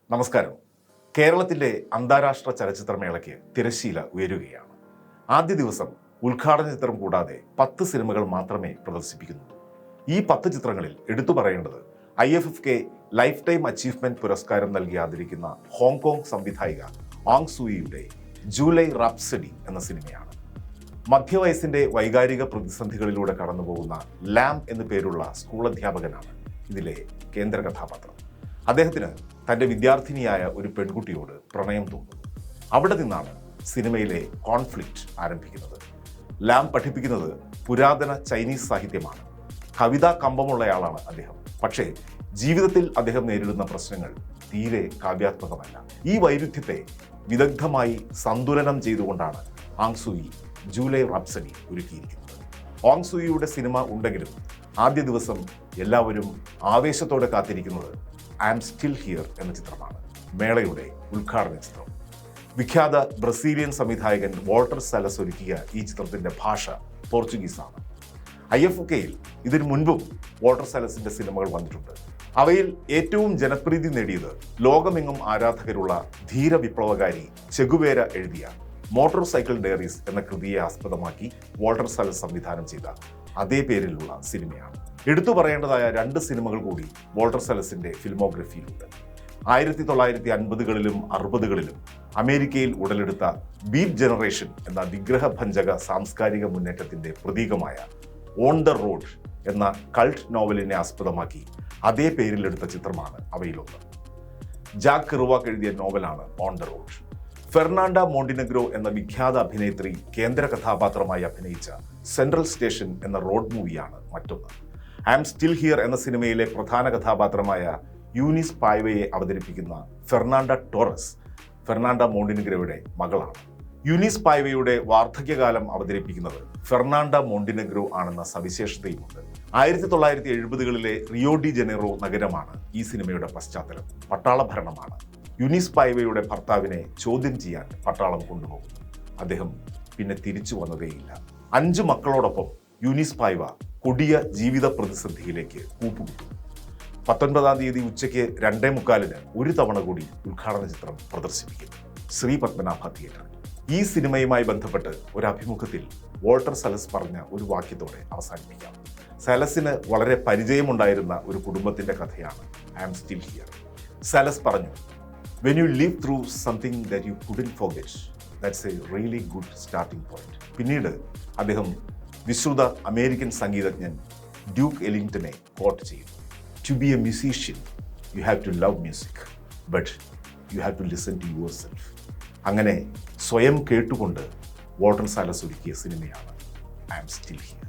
നമസ്കാരം. കേരളത്തിൻ്റെ അന്താരാഷ്ട്ര ചലച്ചിത്രമേളയ്ക്ക് തിരശ്ശീല ഉയരുകയാണ്. ആദ്യ ദിവസം ഉദ്ഘാടന ചിത്രം കൂടാതെ 10 സിനിമകൾ മാത്രമേ പ്രദർശിപ്പിക്കുന്നുള്ളൂ. ഈ 10 ചിത്രങ്ങളിൽ എടുത്തു പറയേണ്ടത് IFFK ലൈഫ് ടൈം അച്ചീവ്മെന്റ് പുരസ്കാരം നൽകി ആദരിക്കുന്ന ഹോങ്കോങ് സംവിധായിക ആങ് സൂയിയുടെ ജൂലൈ റാപ്സഡി എന്ന സിനിമയാണ്. മധ്യവയസ്സിന്റെ വൈകാരിക പ്രതിസന്ധികളിലൂടെ കടന്നുപോകുന്ന ലാം എന്നു പേരുള്ള സ്കൂൾ അധ്യാപകനാണ് ഇതിലെ കേന്ദ്ര കഥാപാത്രം. അദ്ദേഹത്തിന് തൻ്റെ വിദ്യാർത്ഥിനിയായ ഒരു പെൺകുട്ടിയോട് പ്രണയം തോന്നുന്നു. അവിടെ നിന്നാണ് സിനിമയിലെ കോൺഫ്ലിക്റ്റ് ആരംഭിക്കുന്നത്. ലാം പഠിപ്പിക്കുന്നത് പുരാതന ചൈനീസ് സാഹിത്യമാണ്. കവിതാ കമ്പമുള്ളയാളാണ് അദ്ദേഹം. പക്ഷേ ജീവിതത്തിൽ അദ്ദേഹം നേരിടുന്ന പ്രശ്നങ്ങൾ തീരെ കാവ്യാത്മകമല്ല. ഈ വൈരുദ്ധ്യത്തെ വിദഗ്ധമായി സന്തുലനം ചെയ്തുകൊണ്ടാണ് ആങ് സൂയി ജൂലൈ റാപ്സഡി ഒരുക്കിയിരിക്കുന്നത്. ആങ് സൂയിയുടെ സിനിമ ഉണ്ടെങ്കിലും ആദ്യ ദിവസം എല്ലാവരും ആവേശത്തോടെ കാത്തിരിക്കുന്നത് ഐ ആം സ്റ്റിൽ ഹിയർ എന്ന ചിത്രമാണ്, മേളയുടെ ഉദ്ഘാടന ചിത്രം. വിഖ്യാത ബ്രസീലിയൻ സംവിധായകൻ വോൾട്ടർ സാലസ് ഒരുക്കിയ ഈ ചിത്രത്തിൻ്റെ ഭാഷ പോർച്ചുഗീസാണ്. IFFKയിൽ ഇതിനു മുൻപും വോൾട്ടർ സാലസിൻ്റെ സിനിമകൾ വന്നിട്ടുണ്ട്. അവയിൽ ഏറ്റവും ജനപ്രീതി നേടിയത് ലോകമെങ്ങും ആരാധകരുള്ള ധീര വിപ്ലവകാരി ചെഗുവേര എഴുതിയ മോട്ടോർ സൈക്കിൾ ഡയറീസ് എന്ന കൃതിയെ ആസ്പദമാക്കി വോൾട്ടർ സാലസ് സംവിധാനം ചെയ്ത അതേ പേരിലുള്ള സിനിമയാണ്. എടുത്തു പറയേണ്ടതായ 2 സിനിമകൾ കൂടി വോൾട്ടർ സാലസിന്റെ ഫിലിമോഗ്രഫിയിലുണ്ട്. 1950കളിലും 60കളിലും അമേരിക്കയിൽ ഉടലെടുത്ത ബീറ്റ് ജനറേഷൻ എന്ന വിഗ്രഹഭഞ്ജക സാംസ്കാരിക മുന്നേറ്റത്തിന്റെ പ്രതീകമായ ഓൺ ദ റോഡ് എന്ന കൾട്ട് നോവലിനെ ആസ്പദമാക്കി അതേ പേരിലെടുത്ത ചിത്രമാണ് അവയിലൊന്ന്. ജാക്ക് കെറുവാക്ക് എഴുതിയ നോവലാണ് on the road. Fernanda Montenegro എന്ന വിഖ്യാത അഭിനേത്രി കേന്ദ്ര കഥാപാത്രമായി അഭിനയിച്ച സെൻട്രൽ സ്റ്റേഷൻ എന്ന റോഡ് മൂവിയാണ് മറ്റൊന്ന്. ഐ ആം സ്റ്റിൽ ഹിയർ എന്ന സിനിമയിലെ പ്രധാന കഥാപാത്രമായ യൂനിസ് പായ്വയെ അവതരിപ്പിക്കുന്ന ഫെർണാണ്ട ടോറസ് ഫെർണാണ്ട മോണ്ടിനെഗ്രോയുടെ മകളാണ്. യൂനിസ് പായ്വയുടെ വാർദ്ധക്യകാലം അവതരിപ്പിക്കുന്നത് ഫെർണാണ്ട മോണ്ടിനെഗ്രോ ആണെന്ന സവിശേഷതയുമുണ്ട്. 1970കളിലെ റിയോ ഡി ജനീറോ നഗരമാണ് ഈ സിനിമയുടെ പശ്ചാത്തലം. പട്ടാള ഭരണമാണ്. യൂനിസ് പായ്വയുടെ ഭർത്താവിനെ ചോദ്യം ചെയ്യാൻ പട്ടാളം കൊണ്ടുപോകുന്നു. അദ്ദേഹം പിന്നെ തിരിച്ചു വന്നതേയില്ല. 5 മക്കളോടൊപ്പം യൂനിസ് പായ്വ കൊടിയ ജീവിത പ്രതിസന്ധിയിലേക്ക് കൂപ്പുകുത്തുന്നു. 19-ാം തീയതി ഉച്ചയ്ക്ക് 2:45 ഒരു തവണ കൂടി ഉദ്ഘാടന ചിത്രം പ്രദർശിപ്പിക്കും ശ്രീ പത്മനാഭ തിയേറ്ററിൽ. ഈ സിനിമയുമായി ബന്ധപ്പെട്ട് ഒരു അഭിമുഖത്തിൽ വോൾട്ടർ സാലസ് പറഞ്ഞ ഒരു വാക്യത്തോടെ അവസാനിപ്പിക്കാം. സാലസിന് വളരെ പരിചയമുണ്ടായിരുന്ന ഒരു കുടുംബത്തിന്റെ കഥയാണ് I am still here. Salles പറഞ്ഞു, "When you live through something that you couldn't forget, that's a really good starting point." പിന്നീട് അദ്ദേഹം വിശ്രുത അമേരിക്കൻ സംഗീതജ്ഞൻ ഡ്യൂക്ക് എലിംഗ്ടനെ കോട്ട് ചെയ്തു. "To be a musician, you have to love music, but you have to listen to yourself." അങ്ങനെ സ്വയം കേട്ടുകൊണ്ട് Walter Sales ഒരുക്കിയ സിനിമയാണ് I am still here.